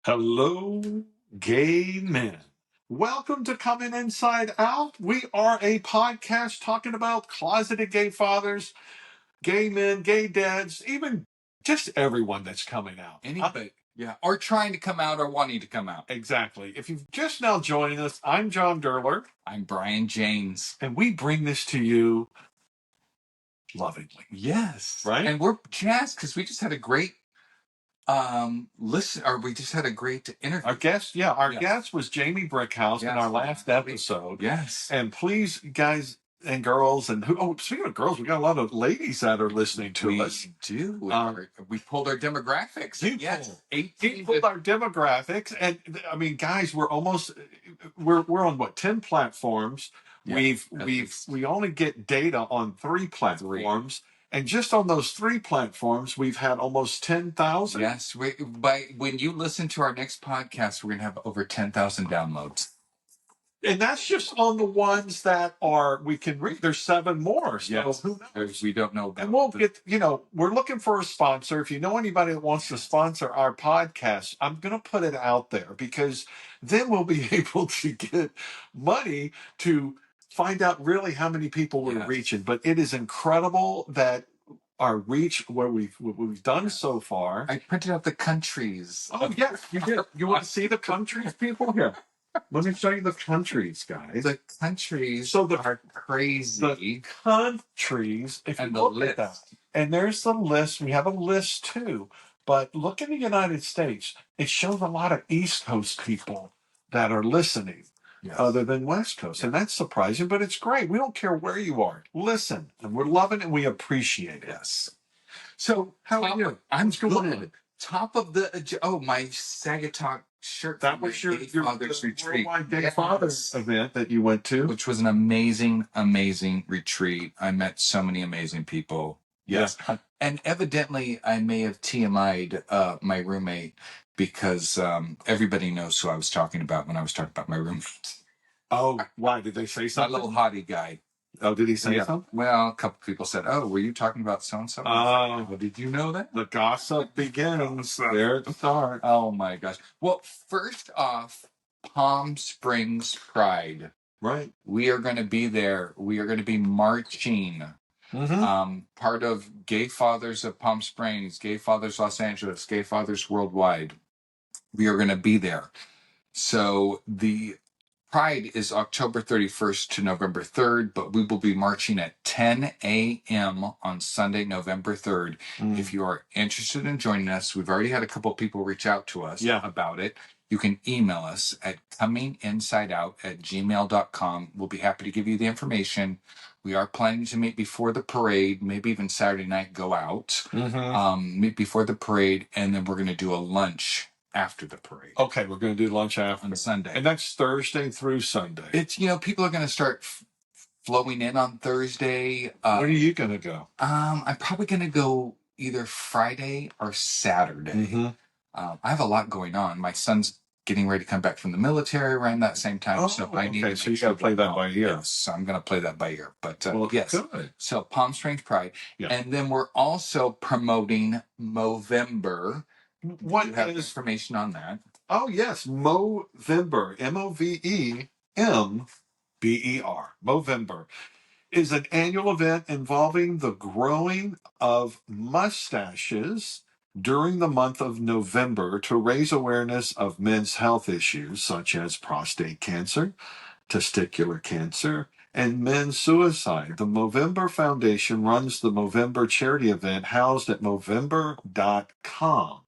Hello, gay men. Welcome to Coming Inside Out. We are a podcast talking about closeted gay fathers, gay men, gay dads, even just everyone that's coming out. Anybody, yeah, or trying to come out or wanting to come out. Exactly. If you've just now joined us, I'm John Derler. I'm Brian James. And we bring this to you lovingly. Yes. Right? And we're jazzed because we just had a great we just had a great interview. Our guest was Jamie Brickhouse in our last episode. Yes. And please, guys and girls, and speaking of girls, we got a lot of ladies that are listening to us. We do. We pulled our demographics. Yes. He pulled our demographics. And I mean, guys, we're on what, 10 platforms. Yeah, we only get data on 3 platforms. And just on those 3 platforms, we've had almost 10,000. Yes. When you listen to our next podcast, we're going to have over 10,000 downloads. And that's just on the ones that we can read. There's 7 more. So yes. Who knows? We don't know. And we'll get, we're looking for a sponsor. If you know anybody that wants to sponsor our podcast, I'm going to put it out there because then we'll be able to get money to find out really how many people we're reaching. But it is incredible that our reach, what we've done so far. I printed out the countries. Oh, yes, you did. You want to see the countries, people? Here. Let me show you the countries, guys. The countries are crazy. The countries, if you look at that. And there's the list. We have a list too. But look in the United States. It shows a lot of East Coast people that are listening other than West Coast. And that's surprising, but it's great. We don't care where you are. Listen. And we're loving it and we appreciate it. Yes. So how are you? I'm good. Top of the my Sagatalk shirt. That was your Father's Retreat. Worldwide Gay Fathers event that you went to, which was an amazing, amazing retreat. I met so many amazing people. Yes, and evidently I may have TMI'd my roommate because everybody knows who I was talking about when I was talking about my roommate. Oh, why did they say something? That little hottie guy. Oh, did he say something? Well, a couple people said, "Oh, were you talking about so and so?" Oh, well, did you know that? The gossip begins. There it starts. Oh my gosh! Well, first off, Palm Springs Pride. Right. We are going to be there. We are going to be marching. Mm-hmm. Part of Gay Fathers of Palm Springs, Gay Fathers Los Angeles, Gay Fathers Worldwide. We are going to be there. So the Pride is October 31st to November 3rd, but we will be marching at 10 a.m. on Sunday, November 3rd. If you are interested in joining us, we've already had a couple of people reach out to us about it. You can email us at cominginsideout@gmail.com. We'll be happy to give you the information. We are planning to meet before the parade, maybe even Saturday night, go out, meet before the parade, and then we're going to do a lunch after the parade. Okay, we're going to do lunch after on Sunday, and that's Thursday through Sunday. It's people are going to start flowing in on Thursday. When are you going to go? I'm probably going to go either Friday or Saturday. I have a lot going on. My son's getting ready to come back from the military around that same time, so I need to. So you got to play that by ear. Yes, I'm going to play that by ear. But yes, good. So Palm Springs Pride, and then we're also promoting Movember. What you have information on that? Oh yes, Movember, Movember. Movember is an annual event involving the growing of mustaches during the month of November to raise awareness of men's health issues such as prostate cancer, testicular cancer, and men's suicide. The Movember Foundation runs the Movember charity event housed at Movember.com.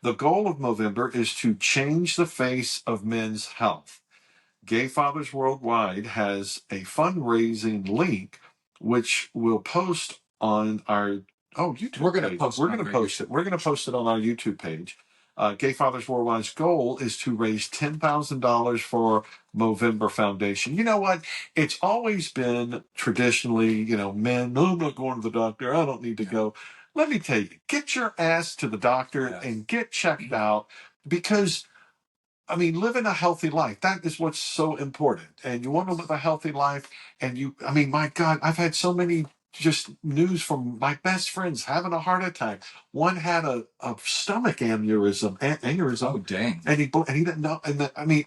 The goal of Movember is to change the face of men's health. Gay Fathers Worldwide has a fundraising link, which we'll post on our YouTube. We're going to post. We're going to post it. We're going to post it on our YouTube page. Gay Fathers Worldwide's goal is to raise $10,000 for Movember Foundation. You know what? It's always been traditionally, men. No, I'm not going to the doctor. I don't need to go. Let me tell you, get your ass to the doctor and get checked out because, living a healthy life, that is what's so important. And you want to live a healthy life. And my God, I've had so many just news from my best friends having a heart attack. One had a stomach aneurysm, Oh, dang. and he didn't know. I mean,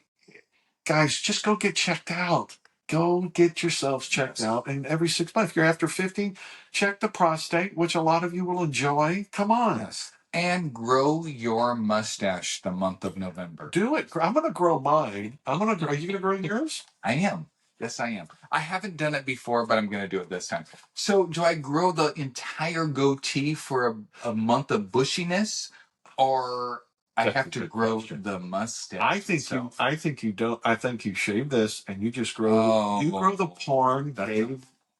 guys, just go get checked out. Go get yourselves checked out. And every 6 months, if you're after 50, check the prostate, which a lot of you will enjoy. Come on. Yes. And grow your mustache the month of November. Do it. I'm going to grow mine. Are you going to grow yours? I am. Yes, I am. I haven't done it before, but I'm going to do it this time. So, do I grow the entire goatee for a month of bushiness, or I have to grow the mustache? I think you don't. I think you shave this and you just grow. You grow the porn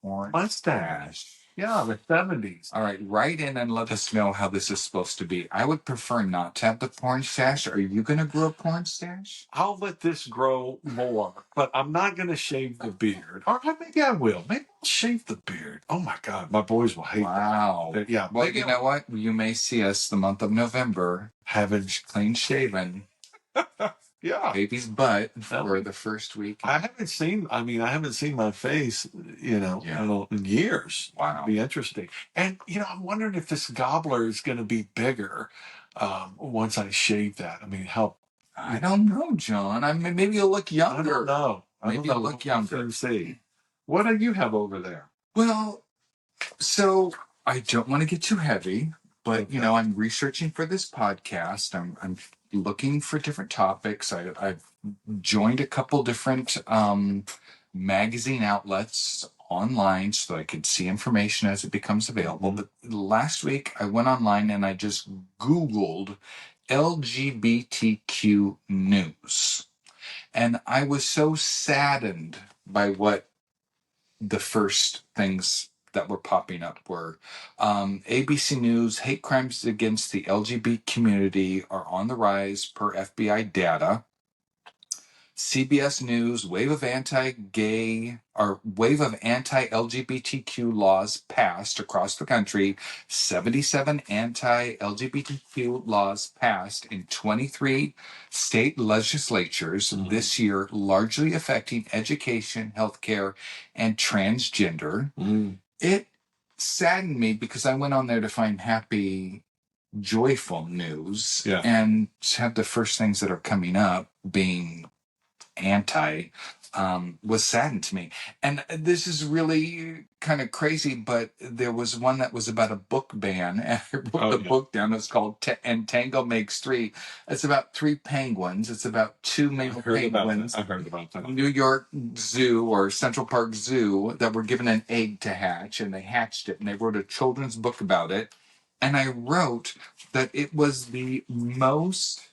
mustache. Yeah, the 70s. All right, write in and let us know how this is supposed to be. I would prefer not to have the porn stash. Are you going to grow a porn stash? I'll let this grow more, but I'm not going to shave the beard. Or maybe I will. Maybe I'll shave the beard. Oh my God, my boys will hate that. Yeah. Well, you know what? You may see us the month of November having clean shaven. Yeah. Baby's butt for the first week. I haven't seen my face, in years. Wow. It'd be interesting. And, I'm wondering if this gobbler is going to be bigger once I shave that. I mean, how? I don't know, John. I mean, maybe you'll look younger. I don't know. Maybe you'll look younger. See. What do you have over there? Well, so I don't want to get too heavy, but, Okay. I'm researching for this podcast. I'm looking for different topics. I've joined a couple different magazine outlets online so I could see information as it becomes available. But last week I went online and I just Googled LGBTQ news. And I was so saddened by what the first things that were popping up were ABC News, hate crimes against the LGBT community are on the rise per FBI data. CBS News, wave of anti-LGBTQ laws passed across the country. 77 anti-LGBTQ laws passed in 23 state legislatures this year, largely affecting education, healthcare, and transgender. It saddened me because I went on there to find happy, joyful news, and have the first things that are coming up being anti was saddened to me. And this is really kind of crazy, but there was one that was about a book ban, and I wrote the book down. It's called And Tango Makes Three. It's about 3 penguins. It's about 2 male penguins. I heard about that. New York Zoo or Central Park Zoo that were given an egg to hatch, and they hatched it, and they wrote a children's book about it. And I wrote that it was the most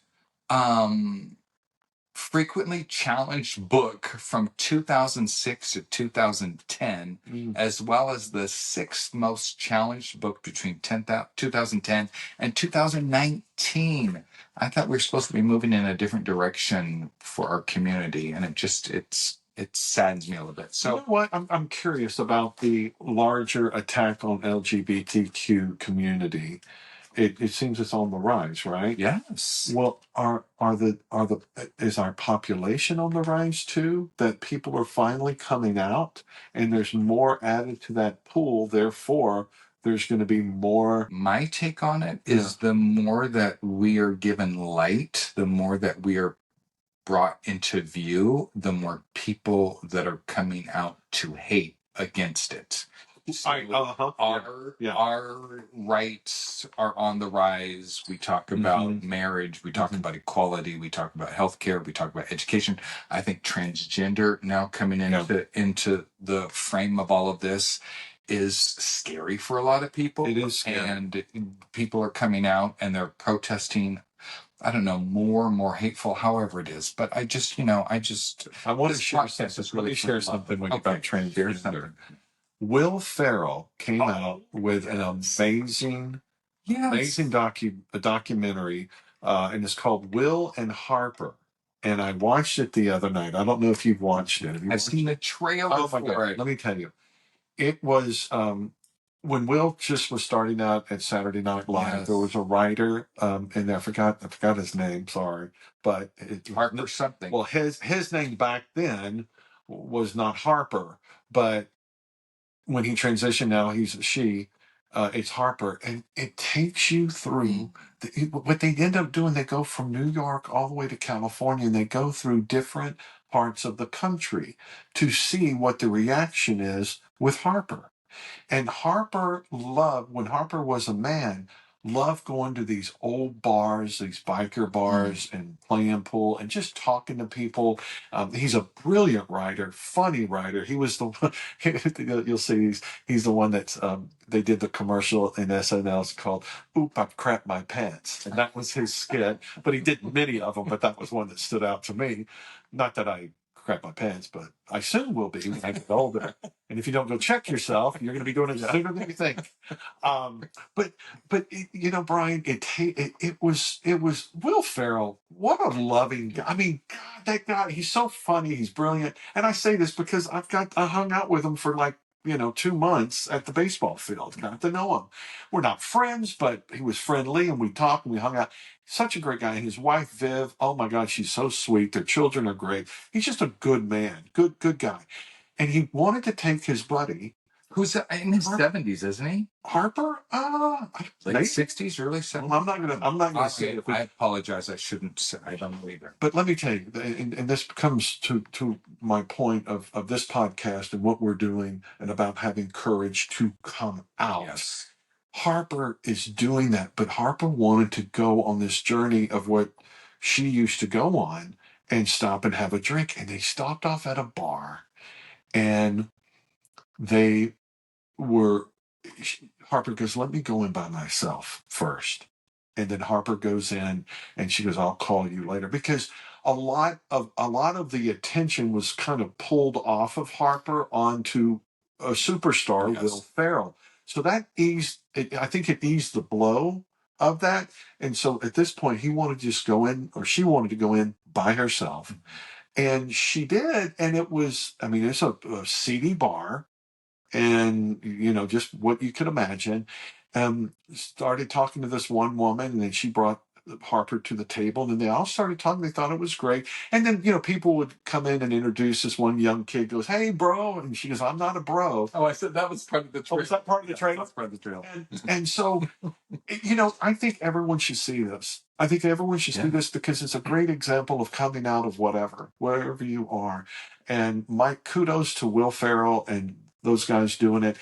frequently challenged book from 2006 to 2010, as well as the 6th most challenged book between 2010 and 2019. I thought we were supposed to be moving in a different direction for our community, and it saddens me a little bit. So, you know what? I'm curious about the larger attack on LGBTQ community. It seems it's on the rise, right? Yes. Well, is our population on the rise too? That people are finally coming out, and there's more added to that pool. Therefore, there's going to be more. My take on it is the more that we are given light, the more that we are brought into view, the more people that are coming out to hate against it. So our rights are on the rise. We talk about marriage. We talk about equality. We talk about healthcare. We talk about education. I think transgender now coming into the frame of all of this is scary for a lot of people. It is scary. And people are coming out and they're protesting. I don't know, more and more hateful, however it is. But I want to share something. Let me share something with you about transgender. Will Ferrell came out with an amazing documentary, and it's called Will and Harper. And I watched it the other night. I don't know if you've watched it. I've seen the trailer for it. Let me tell you. It was when Will just was starting out at Saturday Night Live. There was a writer, and I forgot his name. Sorry, but Harper something. Well, his name back then was not Harper, but when he transitioned, now he's a she. It's Harper, and it takes you through what they end up doing. They go from New York all the way to California, and they go through different parts of the country to see what the reaction is with Harper. And Harper loved, when Harper was a man, loved going to these old bars, these biker bars, and playing pool and just talking to people. He's a brilliant writer, funny writer. He was the one, you'll see he's the one that's, they did the commercial in SNL. It's called Oop, I've crapped my pants. And that was his skit, but he did many of them, but that was one that stood out to me. Not that I crap my pants, but I soon will be when I get older. And if you don't go check yourself, you're going to be doing it sooner than you think. But Brian, it was Will Ferrell. What a loving guy. I mean, God, that guy. He's so funny. He's brilliant. And I say this because I hung out with him for like 2 months at the baseball field. Got to know him. We're not friends, but he was friendly, and we talked and we hung out. Such a great guy. And his wife Viv, oh my God, she's so sweet. Their children are great. He's just a good man, good guy. And he wanted to take his buddy, who's in his 70s, isn't he? Harper, late 60s, early 70s. Well, I'm not gonna say it. I apologize. I shouldn't say. I don't know either. But let me tell you, and this comes to my point of this podcast and what we're doing, and about having courage to come out. Yes. Harper is doing that, but Harper wanted to go on this journey of what she used to go on and stop and have a drink. And they stopped off at a bar, and they were, Harper goes, let me go in by myself first. And then Harper goes in and she goes, I'll call you later. Because a lot of the attention was kind of pulled off of Harper onto a superstar, Yes. Will Ferrell. So that I think it eased the blow of that. And so at this point, he wanted to just go in, or she wanted to go in by herself. And she did. And it was, it's a seedy bar, and just what you could imagine. Started talking to this one woman, and then she brought Harper to the table, and then they all started talking. They thought it was great. And then people would come in and introduce this one young kid, goes, hey bro, and she goes, I'm not a bro. Oh, I said that was part of the trail. Was that part of the trail? That's part of the trail. And so I think everyone should see this. I think everyone should see this, because it's a great example of coming out of wherever you are. And my kudos to Will Ferrell and those guys doing it.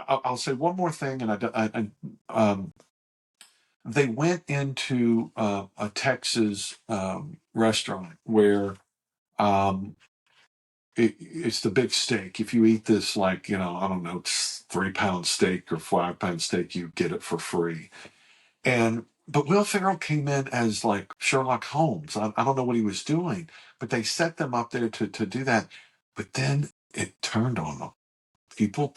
I'll say one more thing, and they went into a Texas restaurant where it's the big steak. If you eat this, like, I don't know, 3-pound steak or 5-pound steak, you get it for free. But Will Ferrell came in as like Sherlock Holmes. I don't know what he was doing, but they set them up there to do that. But then it turned on them. People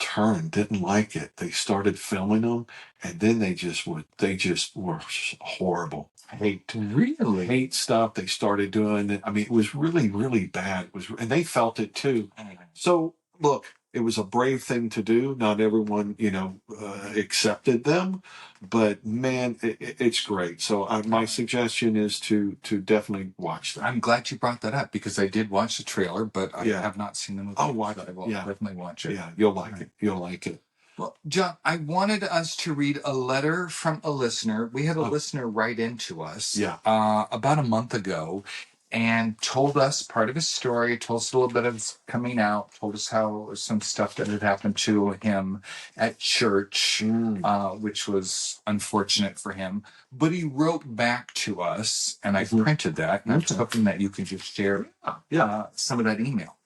didn't like it. They started filming them, and then they just were horrible. Hate stuff. They started doing it. It was really, really bad. And they felt it too. So look, it was a brave thing to do. Not everyone, accepted them, but man, it's great. So my suggestion is to definitely watch that. I'm glad you brought that up, because I did watch the trailer, but I have not seen the movie. Oh, watch it. I will definitely watch it. Yeah, you'll like it. You'll like it. Well, John, I wanted us to read a letter from a listener. We had a listener write into us about a month ago, and told us part of his story, told us a little bit of his coming out, told us how some stuff that had happened to him at church, which was unfortunate for him. But he wrote back to us, and I printed that, and I was hoping that you could just share some of that email.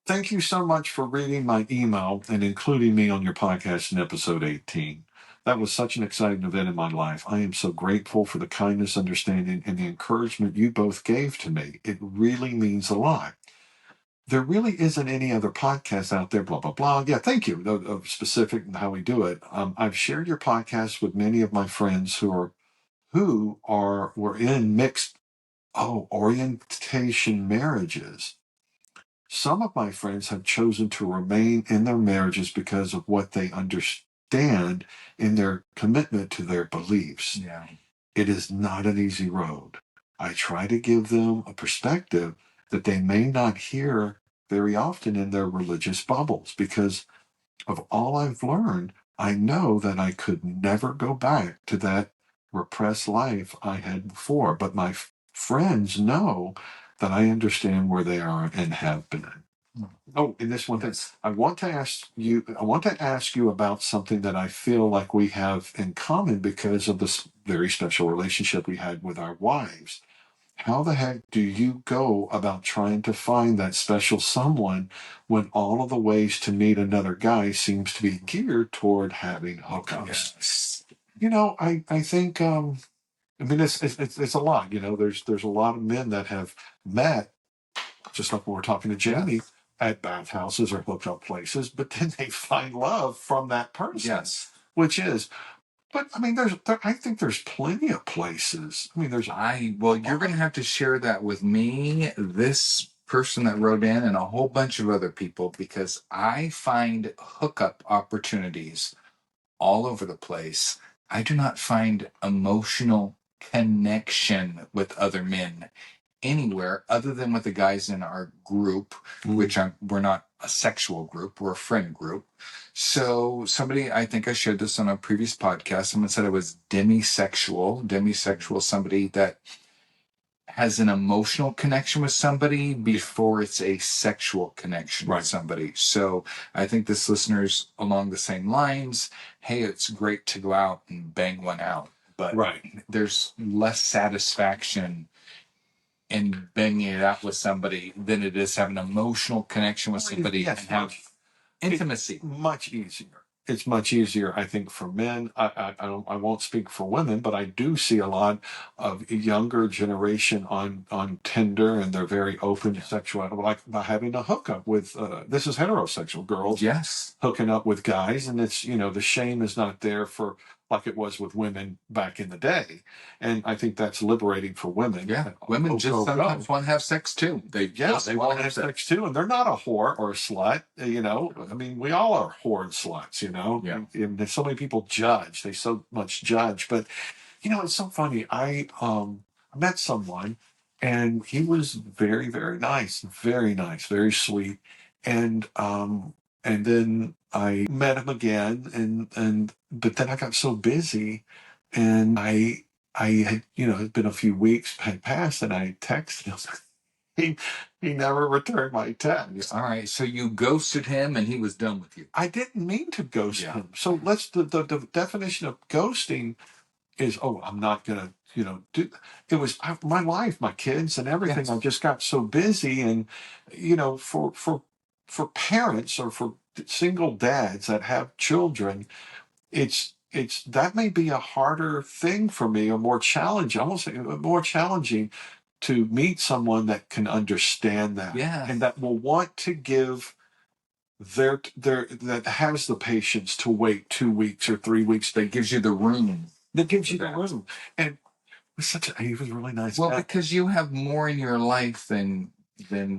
Thank you so much for reading my email and including me on your podcast in episode 18. That was such an exciting event in my life. I am so grateful for the kindness, understanding, and the encouragement you both gave to me. It really means a lot. There really isn't any other podcast out there, blah, blah, blah. Yeah, thank you. Of specific and how we do it. I've shared your podcast with many of my friends who were in mixed orientation marriages. Some of my friends have chosen to remain in their marriages because of what they understand in their commitment to their beliefs. Yeah. It is not an easy road. I try to give them a perspective that they may not hear very often in their religious bubbles, because of all I've learned, I know that I could never go back to that repressed life I had before. But my friends know that I understand where they are and have been. Oh, and this one thing, I want to ask you about something that I feel like we have in common because of this very special relationship we had with our wives. How the heck do you go about trying to find that special someone when all of the ways to meet another guy seems to be geared toward having hookups? Yes. I think I mean it's a lot. There's a lot of men that have met, just like when we're talking to Jamie, at bathhouses or hookup places, but then they find love from that person. Yes. Which is, but I mean, I think there's plenty of places. I mean, you're going to have to share that with me, this person that wrote in, and a whole bunch of other people, because I find hookup opportunities all over the place. I do not find emotional connection with other men anywhere other than with the guys in our group, which we're not a sexual group, we're a friend group. So somebody, I think I shared this on a previous podcast, someone said I was demisexual, somebody that has an emotional connection with somebody before it's a sexual connection with somebody. So I think this listener's along the same lines. Hey, it's great to go out and bang one out, but there's less satisfaction in banging it out with somebody than it is having an emotional connection with somebody and have intimacy. Much easier. It's much easier, I think, for men. I won't speak for women, but I do see a lot of younger generation on Tinder, and they're very open to sexuality, like by having a hookup with. This is heterosexual girls, hooking up with guys, and it's the shame is not there for like it was with women back in the day, and I think that's liberating for women. Yeah, women just sometimes want to have sex too. They want to have sex too, and they're not a whore or a slut. I mean, we all are whore and sluts. And there's so many people judge. They so much judge, but it's so funny. I met someone, and he was very, very nice, very sweet, and then I met him again, and but then I got so busy, and I had it'd been a few weeks had passed, and I texted him. He never returned my text. All right, so you ghosted him, and he was done with you. I didn't mean to ghost him. So the definition of ghosting is, I'm not gonna do. It was my life, my kids, and everything. I just got so busy, and for parents or for single dads that have children, it's that may be a harder thing for me, or more challenging, almost more challenging to meet someone that can understand that, and that will want to give their that has the patience to wait 2 weeks or 3 weeks. That gives you the room. And he was a really nice guy. Well, because you have more in your life than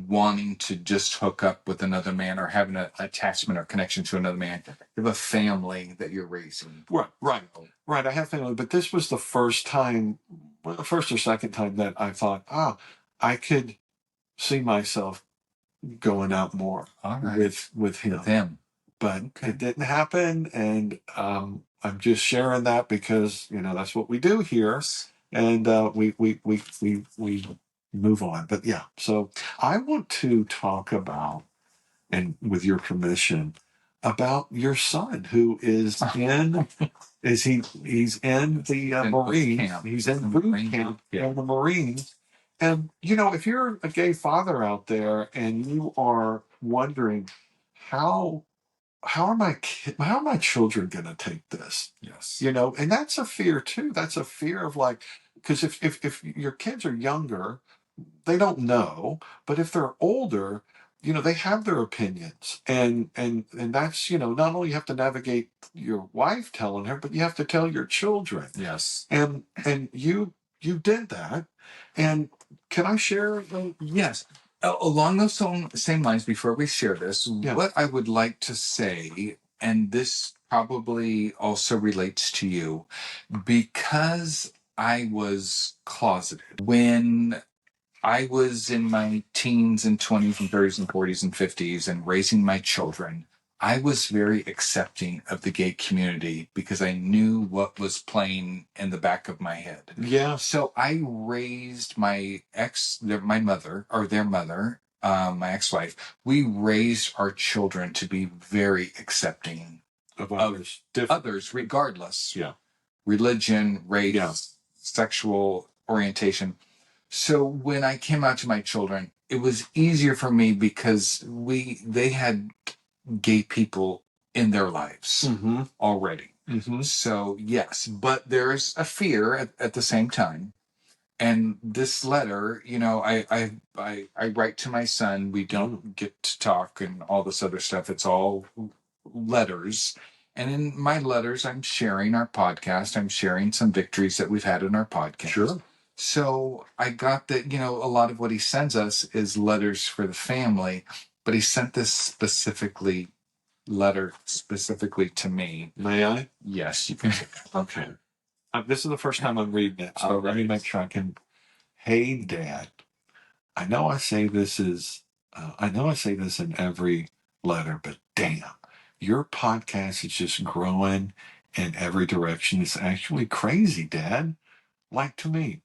wanting to just hook up with another man or having an attachment or connection to another man. You have a family that you're raising. Right. I have family, but this was the first or second time that I thought, I could see myself going out more with him. But it didn't happen, and I'm just sharing that because that's what we do here, and we move on. But yeah, so I want to talk about, and with your permission, about your son who is in he's in the Marines. He's in boot camp in the Marines. And if you're a gay father out there and you are wondering how are my children going to take this? And that's a fear too. That's a fear of, like, because if your kids are younger, they don't know, but if they're older, they have their opinions, and that's not only you have to navigate your wife telling her, but you have to tell your children. And you did that, and can I share? Yes. Along those same lines, before we share this, what I would like to say, and this probably also relates to you, because I was closeted when I was in my teens and 20s and 30s and 40s and 50s and raising my children, I was very accepting of the gay community because I knew what was playing in the back of my head. Yeah. So I raised my mother, or their mother, my ex-wife. We raised our children to be very accepting Of others, regardless. Yeah. Religion, race, Yeah. sexual orientation. So when I came out to my children, it was easier for me because they had gay people in their lives already. So yes, but there's a fear at the same time. And this letter, I write to my son. We don't get to talk and all this other stuff. It's all letters. And in my letters, I'm sharing our podcast. I'm sharing some victories that we've had in our podcast. Sure. So I got that, a lot of what he sends us is letters for the family, but he sent this letter specifically to me. May I? Yes, you can. Okay. This is the first time I'm reading it, so let me make sure I can. Hey, Dad. I know I say this in every letter, but damn, your podcast is just growing in every direction. It's actually crazy, Dad. Like, to me,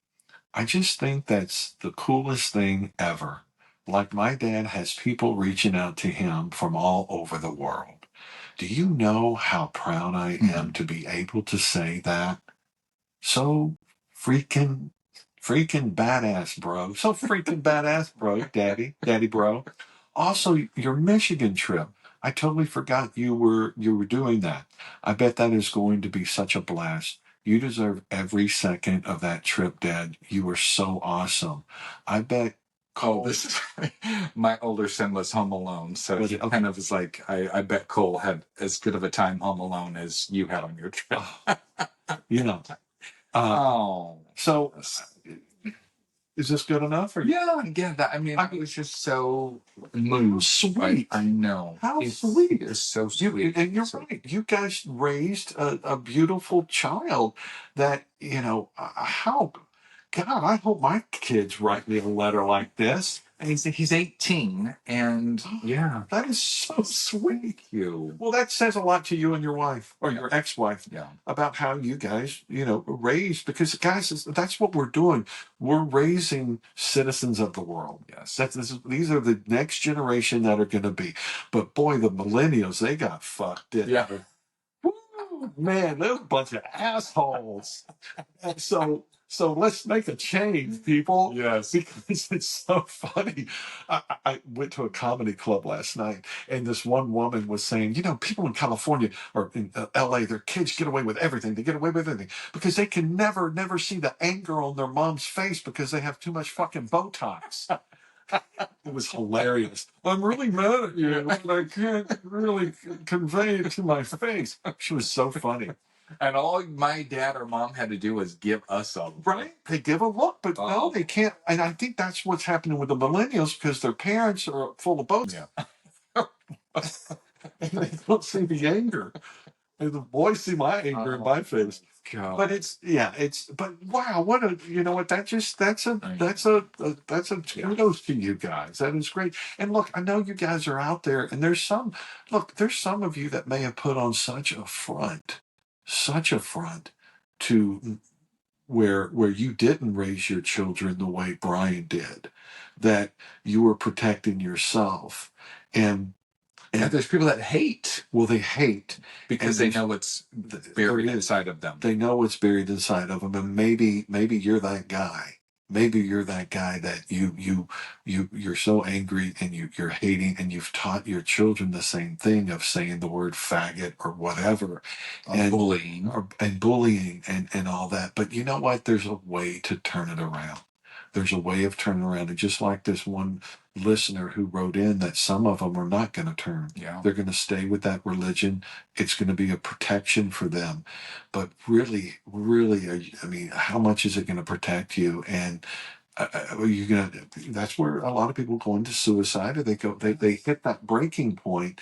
I just think that's the coolest thing ever. Like, my dad has people reaching out to him from all over the world. Do you know how proud I am to be able to say that? So freaking badass, bro. So freaking badass, bro. Daddy, bro. Also, your Michigan trip. I totally forgot you were doing that. I bet that is going to be such a blast. You deserve every second of that trip, Dad. You were so awesome. I bet. Cole, this is my older son was home alone, so he kind of was like, I bet Cole had as good of a time home alone as you had on your trip. So is this good enough? Or yeah. It was just so sweet. I know. How sweet. It's so sweet. And you're right. You guys raised a beautiful child that, how, God, I hope my kids write me a letter like this. And he's 18, and yeah, that is so sweet. You. Well, that says a lot to you and your wife, or your ex-wife, about how you guys, raised. Because guys, that's what we're doing. We're raising citizens of the world. Yes, these are the next generation that are going to be. But boy, the millennials, they got fucked. Woo, man, they're a bunch of assholes. And so let's make a change, people. Yes. Because it's so funny. I went to a comedy club last night, and this one woman was saying, people in California or in LA, their kids get away with everything. They get away with everything because they can never see the anger on their mom's face because they have too much fucking Botox. It was hilarious. I'm really mad at you, but I can't really convey it to my face. She was so funny. And all my dad or mom had to do was give us a look. Right? They give a look, but no, they can't. And I think that's what's happening with the millennials because their parents are full of boats. Yeah. And they don't see the anger. And the boys see my anger in my face. God. But but wow, that's a kudos to you guys. That is great. And look, I know you guys are out there, and there's some of you that may have put on such a front to where you didn't raise your children the way Brian did, that you were protecting yourself. And there's people that hate. Well, they hate because they know what's buried inside of them. They know what's buried inside of them, and maybe you're that guy. Maybe you're that guy that you're so angry and you're hating, and you've taught your children the same thing of saying the word faggot or whatever, and bullying and all that. But you know what? There's a way to turn it around. There's a way of turning around. And just like this one listener who wrote in that some of them are not going to turn. Yeah. They're going to stay with that religion. It's going to be a protection for them. But really, how much is it going to protect you? And that's where a lot of people go into suicide, or they hit that breaking point.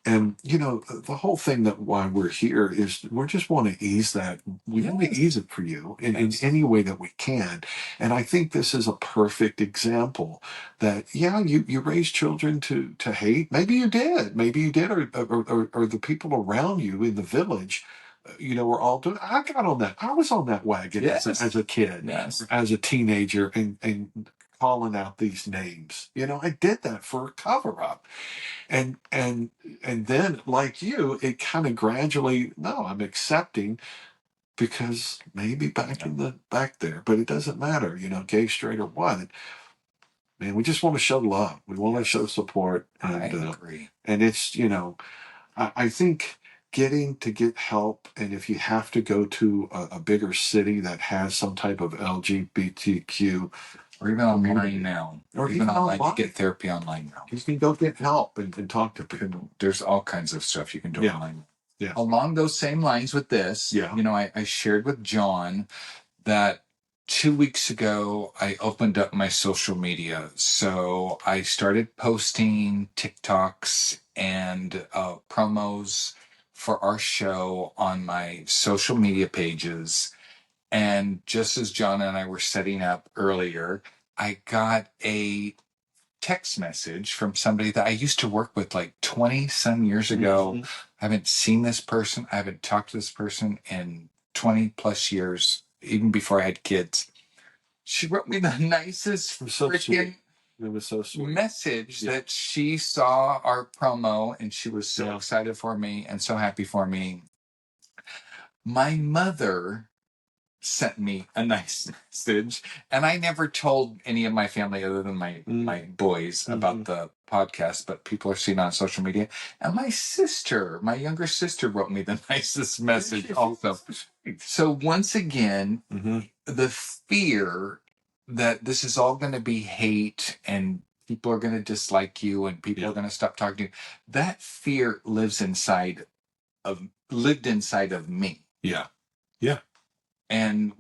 And the whole thing that why we're here is we just want to ease that. We want to ease it for you in any way that we can. And I think this is a perfect example that, you raised children to hate. Maybe you did, or the people around you in the village, were all doing. I got on that. I was on that wagon as a kid, as a teenager, and calling out these names. I did that for a cover up. And then, like you, it kind of gradually, no, I'm accepting, because maybe back there, but it doesn't matter, gay, straight, or what. Man, we just want to show love. We want to show support. And I agree. And it's, I think get help, and if you have to go to a bigger city that has some type of LGBTQ, or even online now, or even online, you get therapy online now. You can go get help and talk to people. There's all kinds of stuff you can do online. Yeah. Along those same lines with this, I shared with John that 2 weeks ago, I opened up my social media. So I started posting TikToks and promos for our show on my social media pages. And just as John and I were setting up earlier, I got a text message from somebody that I used to work with like 20 some years ago. Mm-hmm. I haven't seen this person. I haven't talked to this person in 20 plus years, even before I had kids. She wrote me the nicest freaking message that she saw our promo and she was so excited for me and so happy for me. My mother sent me a nice message, and I never told any of my family other than my boys about the podcast, but people are seeing it on social media. And my younger sister, wrote me the nicest message also. So once again, the fear that this is all going to be hate and people are going to dislike you and people are going to stop talking to you, that fear lived inside of me. Yeah. And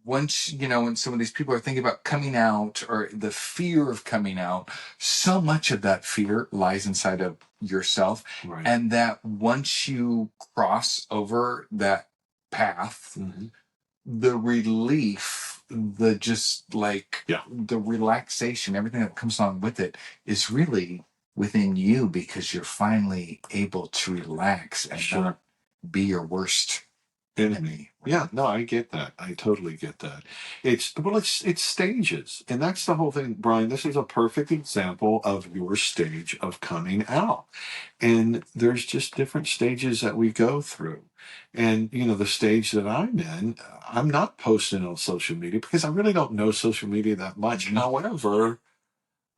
once, when some of these people are thinking about coming out, or the fear of coming out, so much of that fear lies inside of yourself. Right. And that once you cross over that path, the relief, the relaxation, everything that comes along with it is really within you, because you're finally able to relax and not be your worst enemy. Yeah, no, I get that. I totally get that. It's stages. And that's the whole thing, Brian. This is a perfect example of your stage of coming out. And there's just different stages that we go through. And, the stage that I'm in, I'm not posting on social media because I really don't know social media that much. However,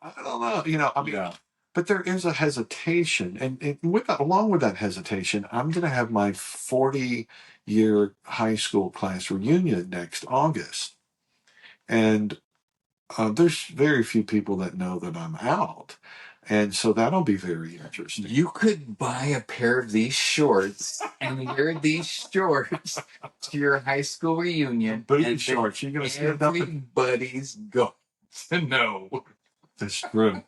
I don't know, but there is a hesitation. And along with that hesitation, I'm going to have my 40-year high school class reunion next August. And there's very few people that know that I'm out. And so that'll be very interesting. You could buy a pair of these shorts and wear these shorts to your high school reunion. Booty shorts. You're going to stand up. Everybody's going to know. That's true.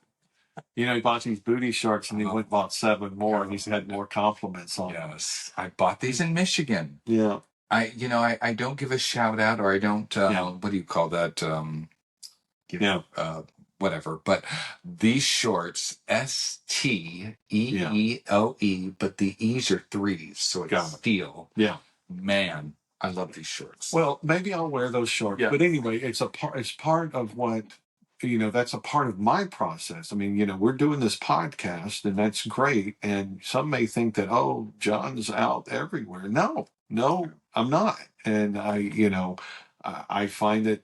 He bought these booty shorts and he went and bought 7 more, and he's had more compliments on them. Yes. I bought these in Michigan. Yeah. I don't give a shout out, or I don't, what do you call that? Whatever. But these shorts, STEELE, but the E's are 3s, so it's steel. Yeah. Man, I love these shorts. Well, maybe I'll wear those shorts. Yeah. But anyway, it's part of what, that's a part of my process. I mean, we're doing this podcast, and that's great. And some may think that, oh, John's out everywhere. No, I'm not. And I find that,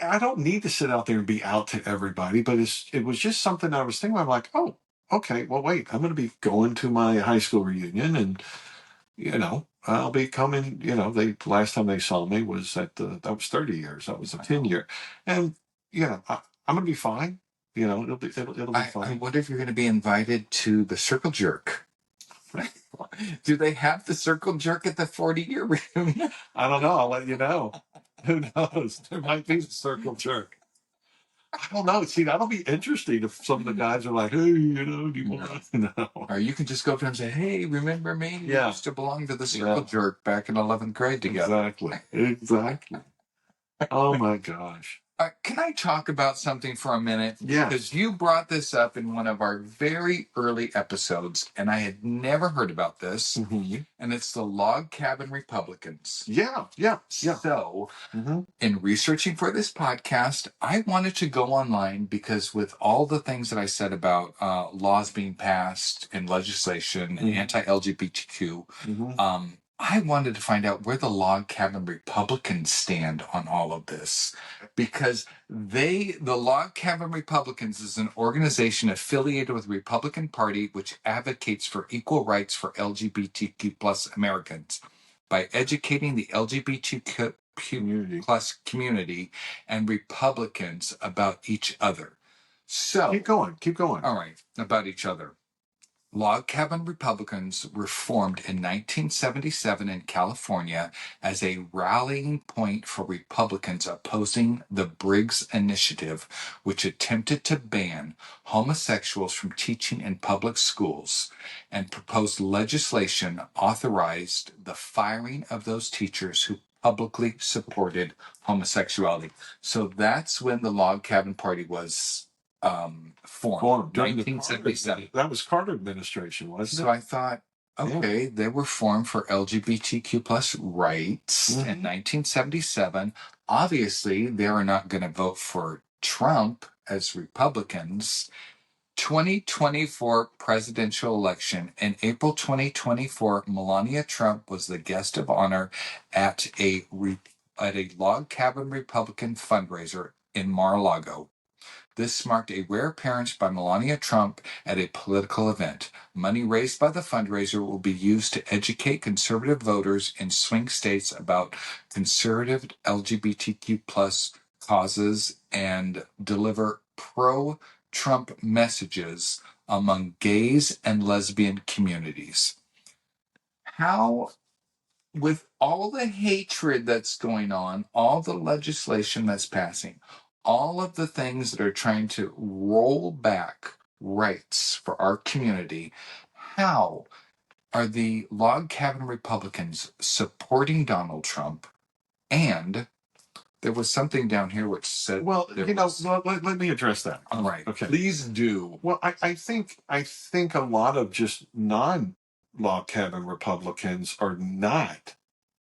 I don't need to sit out there and be out to everybody, but it was just something I was thinking. I'm like, oh, okay, well, wait, I'm going to be going to my high school reunion, and, I'll be coming, last time they saw me was that was 30 years. That was a 10-year. And, I'm going to be fine. It'll be fine. I wonder if you're going to be invited to the circle jerk. Do they have the circle jerk at the 40-year reunion? I don't know. I'll let you know. Who knows? There might be the circle jerk. I don't know. See, that'll be interesting if some of the guys are like, hey, do you want to? No. Or you can just go up to him and say, hey, remember me? We Yeah. used to belong to the circle jerk back in 11th grade together. Exactly. Oh, my gosh. Can I talk about something for a minute? Yeah. Because you brought this up in one of our very early episodes, and I had never heard about this. Mm-hmm. And it's the Log Cabin Republicans. Yeah. So, in researching for this podcast, I wanted to go online because with all the things that I said about laws being passed and legislation and anti-LGBTQ, I wanted to find out where the Log Cabin Republicans stand on all of this. Because the Log Cabin Republicans is an organization affiliated with the Republican Party which advocates for equal rights for LGBTQ plus Americans by educating the LGBTQ plus community and Republicans about each other. So keep going. All right, about each other. Log Cabin Republicans were formed in 1977 in California as a rallying point for Republicans opposing the Briggs Initiative, which attempted to ban homosexuals from teaching in public schools and proposed legislation authorized the firing of those teachers who publicly supported homosexuality. So that's when the Log Cabin Party was formed during 1977. That was Carter administration, wasn't it? So I thought, okay, they were formed for LGBTQ plus rights in 1977. Obviously, they are not going to vote for Trump as Republicans. 2024 presidential election. In April 2024, Melania Trump was the guest of honor at a Log Cabin Republican fundraiser in Mar-a-Lago. This marked a rare appearance by Melania Trump at a political event. Money raised by the fundraiser will be used to educate conservative voters in swing states about conservative LGBTQ plus causes and deliver pro-Trump messages among gays and lesbian communities. How, with all the hatred that's going on, all the legislation that's passing, all of the things that are trying to roll back rights for our community, how are the Log Cabin Republicans supporting Donald Trump? And there was something down here which said, well, let me address that. All right. Okay. Please do. Well, I think a lot of just non-Log Cabin Republicans are not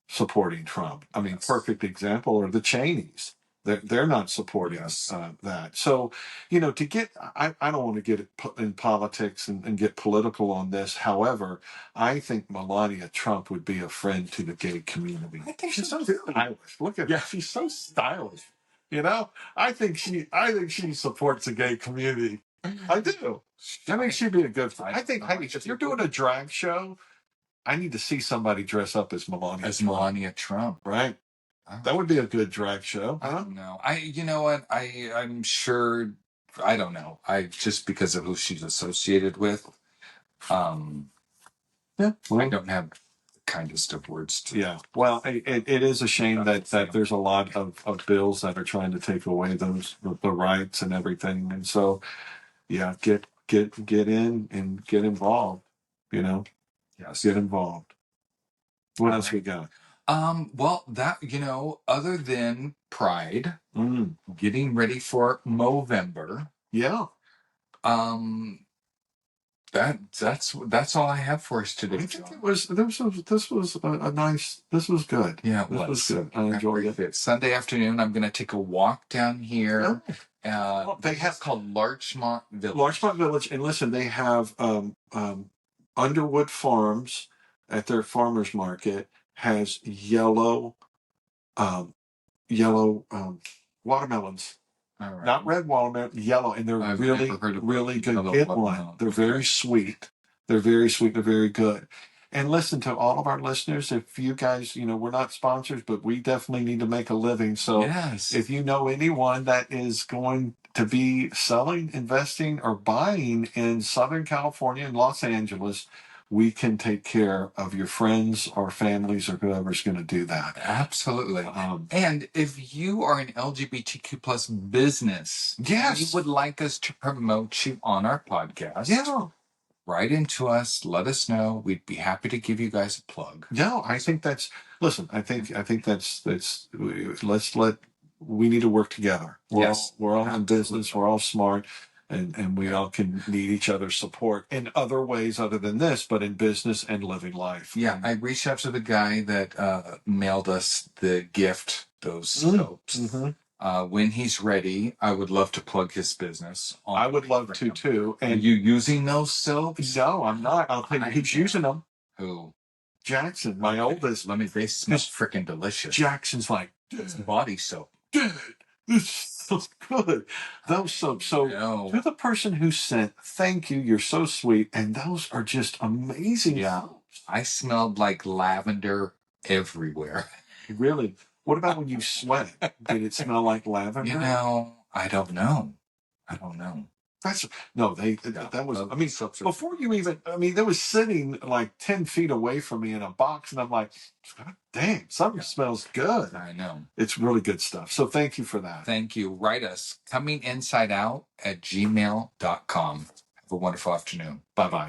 supporting Trump. I mean, perfect example are the Cheneys. They're not supporting that. So, to get, I don't want to get in politics and get political on this. However, I think Melania Trump would be a friend to the gay community. I think she's so stylish. Look at her. She's so stylish. I think she supports the gay community. I do. I think she'd be a good friend. I think, hey, if you're doing a drag show, I need to see somebody dress up as Melania Trump. Right. That would be a good drag show. I don't know. You know what? I'm sure. I don't know. Just because of who she's associated with. I don't have the kindest of words to. Yeah. Well, it is a shame that there's a lot of bills that are trying to take away the rights and everything, and so yeah, get in and get involved. Yes, get involved. What else we got? Well, that, other than Pride, getting ready for Movember. Yeah. That's all I have for us today. I think this was a nice. This was good. Yeah, this was good. I enjoyed it. Sunday afternoon, I'm going to take a walk down here. They have called Larchmont Village. Larchmont Village, and listen, they have Underwood Farms at their farmers market has yellow watermelons. Right. Not red watermelon, yellow, and they're really good. Get one. They're very sweet. They're very sweet. They're very good. And listen, to all of our listeners, if you guys, we're not sponsors, but we definitely need to make a living. So if you know anyone that is going to be selling, investing, or buying in Southern California and Los Angeles, we can take care of your friends or families or whoever's going to do that. Absolutely. And if you are an LGBTQ plus business, yes, you would like us to promote you on our podcast, yeah, write into us, let us know. We'd be happy to give you guys a plug. No, I think that's, listen, I think that's, we need to work together. We're all in business. We're all smart. And we all can need each other's support in other ways other than this, but in business and living life. Yeah, I reached out to the guy that mailed us the gift, those soaps. When he's ready, I would love to plug his business. I would love to too. And are you using those soaps? No, I'm not. I'll tell you who's using them. Who? Jackson, my oldest. They smell freaking delicious. Jackson's like, it's body soap. Dude, this smells good. Those soaps. So to the person who sent, thank you. You're so sweet. And those are just amazing. Yeah. Soaps. I smelled like lavender everywhere. Really? What about when you sweat? Did it smell like lavender? I don't know. That was, I mean, before you even, that was sitting like 10 feet away from me in a box, and I'm like, God dang, something smells good. I know. It's really good stuff. So thank you for that. Thank you. Write us, cominginsideout@gmail.com. Have a wonderful afternoon. Bye-bye.